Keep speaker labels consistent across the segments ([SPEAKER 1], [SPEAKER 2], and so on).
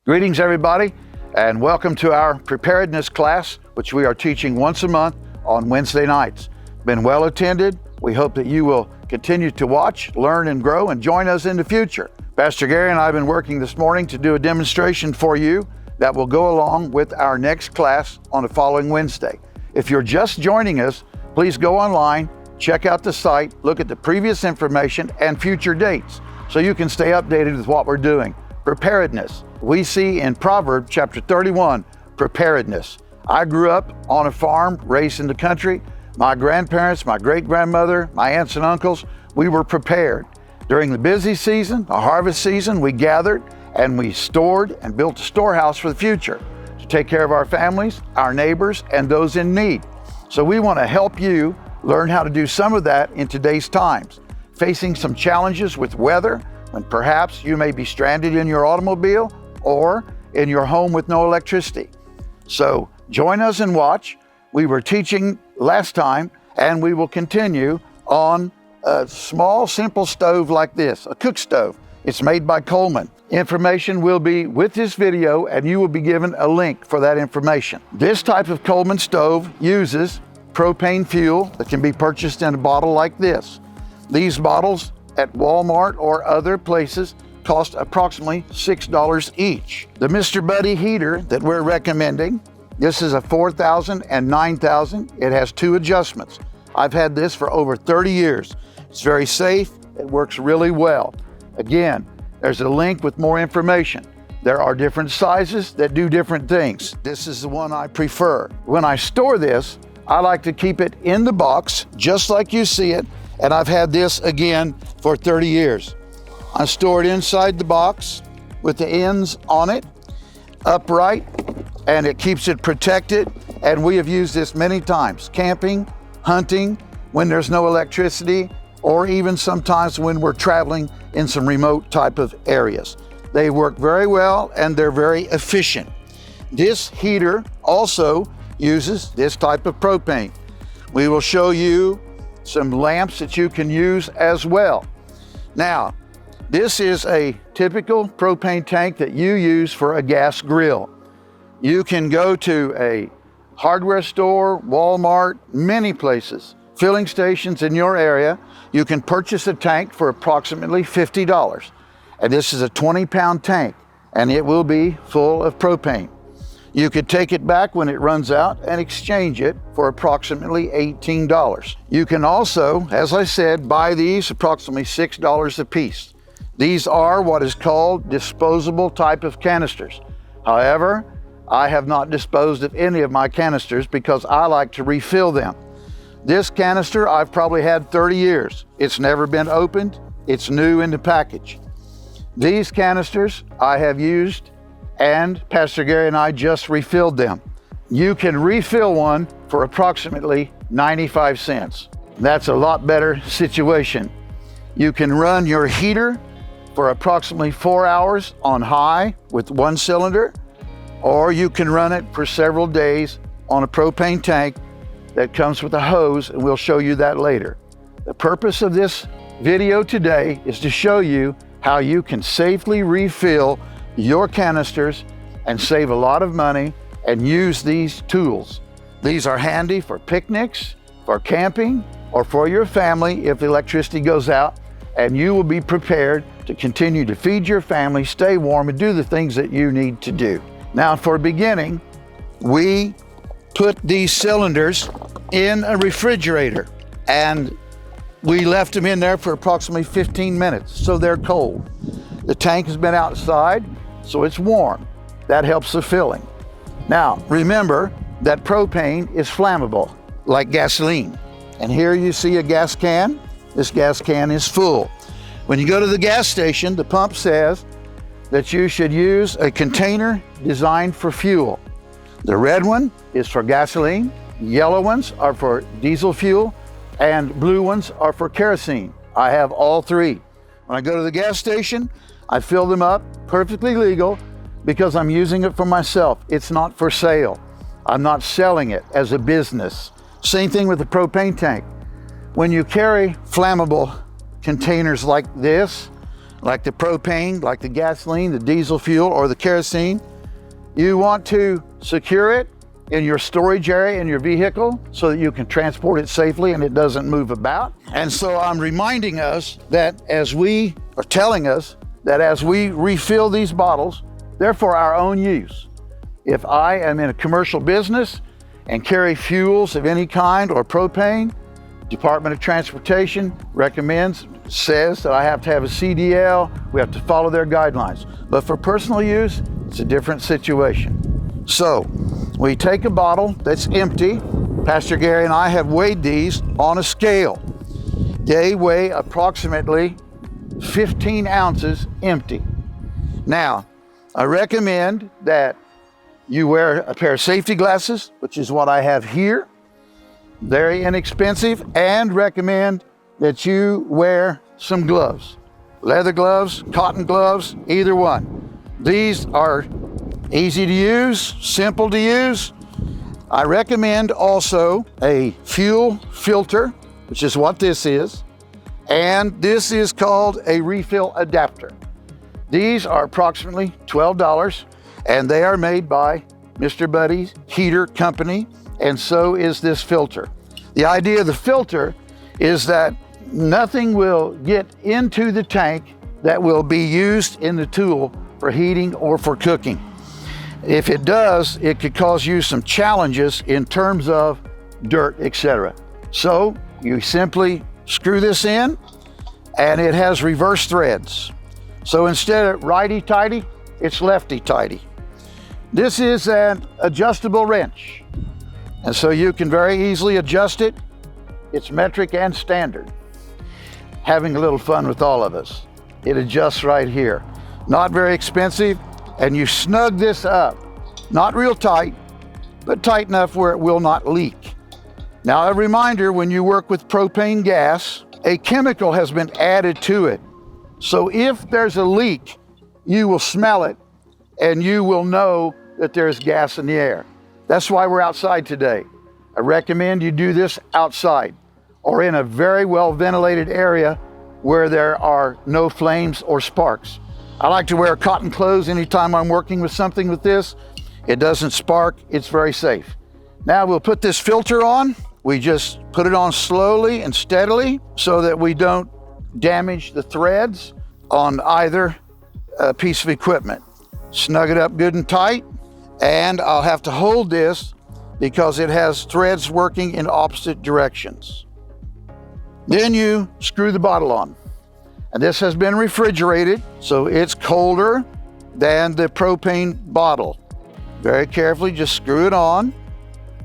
[SPEAKER 1] Greetings everybody, and welcome to our preparedness class, which we are teaching once a month on Wednesday nights. Been well attended. We hope that you will continue to watch, learn, and grow, and join us in the future. Pastor Gary and I have been working this morning to do a demonstration for you that will go along with our next class on the following Wednesday. If you're just joining us, please go online, check out the site, look at the previous information and future dates so you can stay updated with what we're doing. Preparedness. We see in Proverbs chapter 31, preparedness. I grew up on a farm, raised in the country. My grandparents, my great-grandmother, my aunts and uncles, we were prepared. During the busy season, the harvest season, we gathered and we stored and built a storehouse for the future to take care of our families, our neighbors, and those in need. So we want to help you learn how to do some of that in today's times, facing some challenges with weather, when perhaps you may be stranded in your automobile or in your home with no electricity. So join us and watch. We were teaching last time, and we will continue on a small, simple stove like this, a cook stove. It's made by Coleman. Information will be with this video, and you will be given a link for that information. This type of Coleman stove uses propane fuel that can be purchased in a bottle like this. These bottles at Walmart or other places cost approximately $6 each. The Mr. Buddy heater that we're recommending, this is a 4,000 and 9,000. It has two adjustments. I've had this for over 30 years. It's very safe. It works really well. Again, there's a link with more information. There are different sizes that do different things. This is the one I prefer. When I store this, I like to keep it in the box, just like you see it, and I've had this again for 30 years. I store it inside the box with the ends on it, upright, and it keeps it protected. And we have used this many times, camping, hunting, when there's no electricity, or even sometimes when we're traveling in some remote type of areas. They work very well and they're very efficient. This heater also uses this type of propane. We will show you some lamps that you can use as well. Now, this is a typical propane tank that you use for a gas grill. You can go to a hardware store, Walmart, many places, filling stations in your area. You can purchase a tank for approximately $50. And this is a 20-pound tank, and it will be full of propane. You could take it back when it runs out and exchange it for approximately $18. You can also, as I said, buy these approximately $6 a piece. These are what is called disposable type of canisters. However, I have not disposed of any of my canisters because I like to refill them. This canister I've probably had 30 years. It's never been opened. It's new in the package. These canisters I have used, and Pastor Gary and I just refilled them. You can refill one for approximately 95 cents. That's a lot better situation. You can run your heater for approximately 4 hours on high with one cylinder, or you can run it for several days on a propane tank that comes with a hose, and we'll show you that later. The purpose of this video today is to show you how you can safely refill your canisters and save a lot of money and use these tools. These are handy for picnics, for camping, or for your family if the electricity goes out, and you will be prepared to continue to feed your family, stay warm, and do the things that you need to do. Now, for beginning, we put these cylinders in a refrigerator, and we left them in there for approximately 15 minutes, so they're cold. The tank has been outside, so it's warm. That helps the filling. Now, remember that propane is flammable, like gasoline. And here you see a gas can. This gas can is full. When you go to the gas station, the pump says that you should use a container designed for fuel. The red one is for gasoline, yellow ones are for diesel fuel, and blue ones are for kerosene. I have all three. When I go to the gas station, I fill them up, perfectly legal, because I'm using it for myself. It's not for sale. I'm not selling it as a business. Same thing with the propane tank. When you carry flammable containers like this, like the propane, like the gasoline, the diesel fuel, or the kerosene. You want to secure it in your storage area in your vehicle so that you can transport it safely and it doesn't move about. And so I'm reminding us that as we refill these bottles, they're for our own use. If I am in a commercial business and carry fuels of any kind or propane, Department of Transportation says that I have to have a CDL, we have to follow their guidelines. But for personal use, it's a different situation. So we take a bottle that's empty. Pastor Gary and I have weighed these on a scale. They weigh approximately 15 ounces empty. Now, I recommend that you wear a pair of safety glasses, which is what I have here. Very inexpensive, and recommend that you wear some gloves. Leather gloves, cotton gloves, either one. These are easy to use, simple to use. I recommend also a fuel filter, which is what this is, and this is called a refill adapter. These are approximately $12, and they are made by Mr. Buddy's Heater Company, and so is this filter. The idea of the filter is that nothing will get into the tank that will be used in the tool for heating or for cooking. If it does, it could cause you some challenges in terms of dirt, etc. So you simply screw this in, and it has reverse threads. So instead of righty-tighty, it's lefty-tighty. This is an adjustable wrench, and so you can very easily adjust it. It's metric and standard. Having a little fun with all of us. It adjusts right here. Not very expensive, and you snug this up. Not real tight, but tight enough where it will not leak. Now, a reminder, when you work with propane gas, a chemical has been added to it. So if there's a leak, you will smell it, and you will know that there's gas in the air. That's why we're outside today. I recommend you do this outside or in a very well ventilated area where there are no flames or sparks. I like to wear cotton clothes anytime I'm working with something with this. It doesn't spark, it's very safe. Now we'll put this filter on. We just put it on slowly and steadily so that we don't damage the threads on either piece of equipment. Snug it up good and tight, and I'll have to hold this because it has threads working in opposite directions. Then you screw the bottle on. And this has been refrigerated, so it's colder than the propane bottle. Very carefully, just screw it on,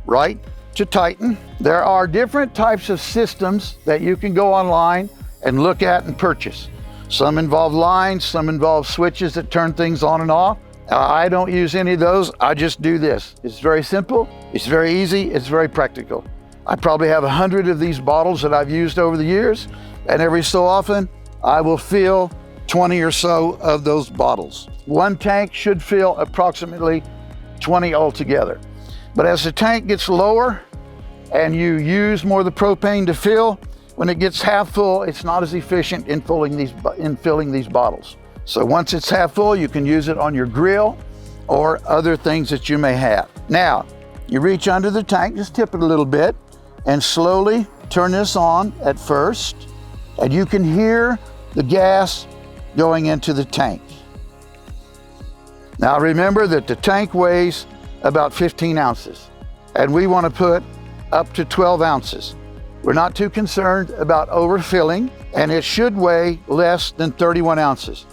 [SPEAKER 1] right to tighten. There are different types of systems that you can go online and look at and purchase. Some involve lines, some involve switches that turn things on and off. I don't use any of those, I just do this. It's very simple, it's very easy, it's very practical. I probably have 100 of these bottles that I've used over the years, and every so often, I will fill 20 or so of those bottles. One tank should fill approximately 20 altogether. But as the tank gets lower and you use more of the propane to fill, when it gets half full, it's not as efficient in filling these bottles. So once it's half full, you can use it on your grill or other things that you may have. Now, you reach under the tank, just tip it a little bit, and slowly turn this on at first, and you can hear the gas going into the tank. Now remember that the tank weighs about 15 ounces, and we want to put up to 12 ounces. We're not too concerned about overfilling, and it should weigh less than 31 ounces.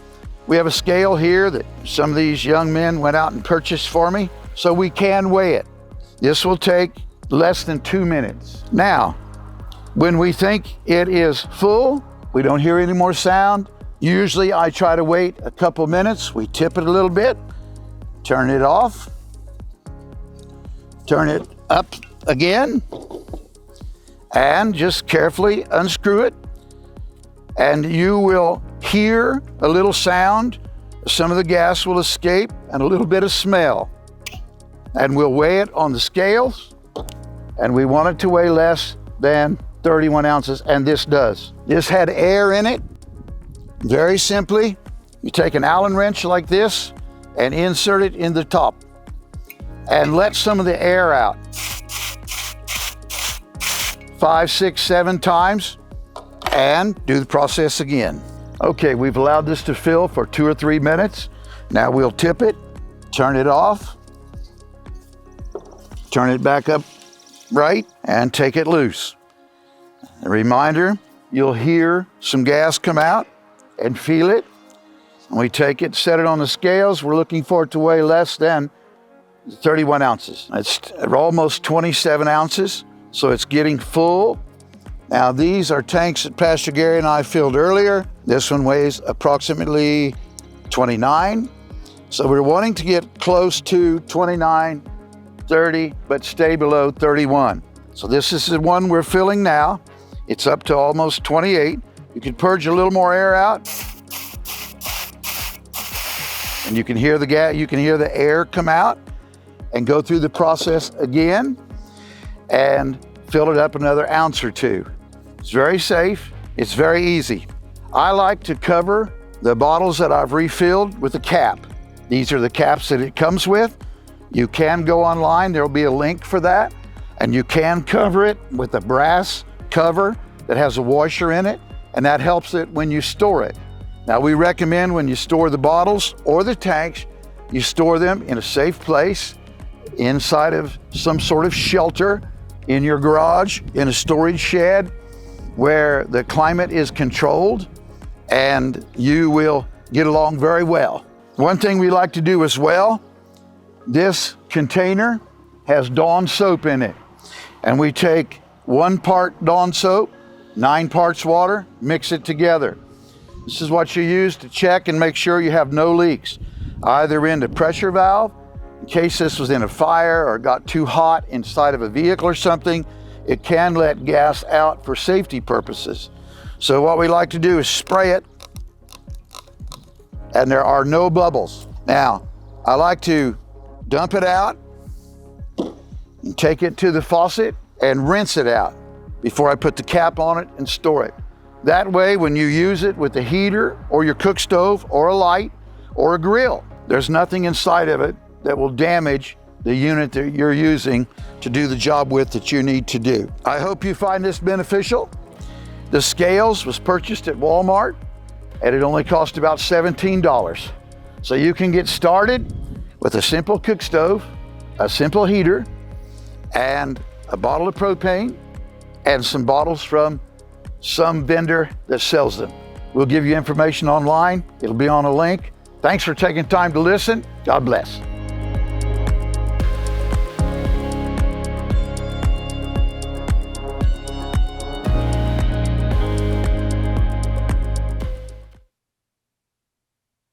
[SPEAKER 1] We have a scale here that some of these young men went out and purchased for me, so we can weigh it. This will take less than 2 minutes. Now, when we think it is full, we don't hear any more sound. Usually I try to wait a couple minutes. We tip it a little bit, turn it off, turn it up again, and just carefully unscrew it. And you will hear a little sound. Some of the gas will escape and a little bit of smell. And we'll weigh it on the scales, and we want it to weigh less than 31 ounces, and this does. This had air in it. Very simply, you take an Allen wrench like this and insert it in the top and let some of the air out 5, 6, 7 times and do the process again. Okay, we've allowed this to fill for 2 or 3 minutes. Now we'll tip it, turn it off, turn it back up right, and take it loose. A reminder, you'll hear some gas come out and feel it. When we take it, set it on the scales, we're looking for it to weigh less than 31 ounces. It's almost 27 ounces, so it's getting full. Now these are tanks that Pastor Gary and I filled earlier. This one weighs approximately 29. So we're wanting to get close to 29, 30, but stay below 31. So this is the one we're filling now. It's up to almost 28. You can purge a little more air out. And you can hear the gas, you can hear the air come out and go through the process again and fill it up another ounce or 2. It's very safe, it's very easy. I like to cover the bottles that I've refilled with a cap. These are the caps that it comes with. You can go online, there'll be a link for that, and you can cover it with a brass cover that has a washer in it, and that helps it when you store it. Now we recommend when you store the bottles or the tanks, you store them in a safe place, inside of some sort of shelter, in your garage, in a storage shed, where the climate is controlled, and you will get along very well. One thing we like to do as well, this container has Dawn soap in it, and we take 1 part Dawn soap, 9 parts water, mix it together. This is what you use to check and make sure you have no leaks, either in the pressure valve, in case this was in a fire or got too hot inside of a vehicle or something. It can let gas out for safety purposes. So what we like to do is spray it, and there are no bubbles. Now, I like to dump it out and take it to the faucet and rinse it out before I put the cap on it and store it. That way, when you use it with a heater or your cook stove or a light or a grill, there's nothing inside of it that will damage the unit that you're using to do the job with that you need to do. I hope you find this beneficial. The scales was purchased at Walmart, and it only cost about $17. So you can get started with a simple cook stove, a simple heater, and a bottle of propane, and some bottles from some vendor that sells them. We'll give you information online. It'll be on a link. Thanks for taking time to listen. God bless.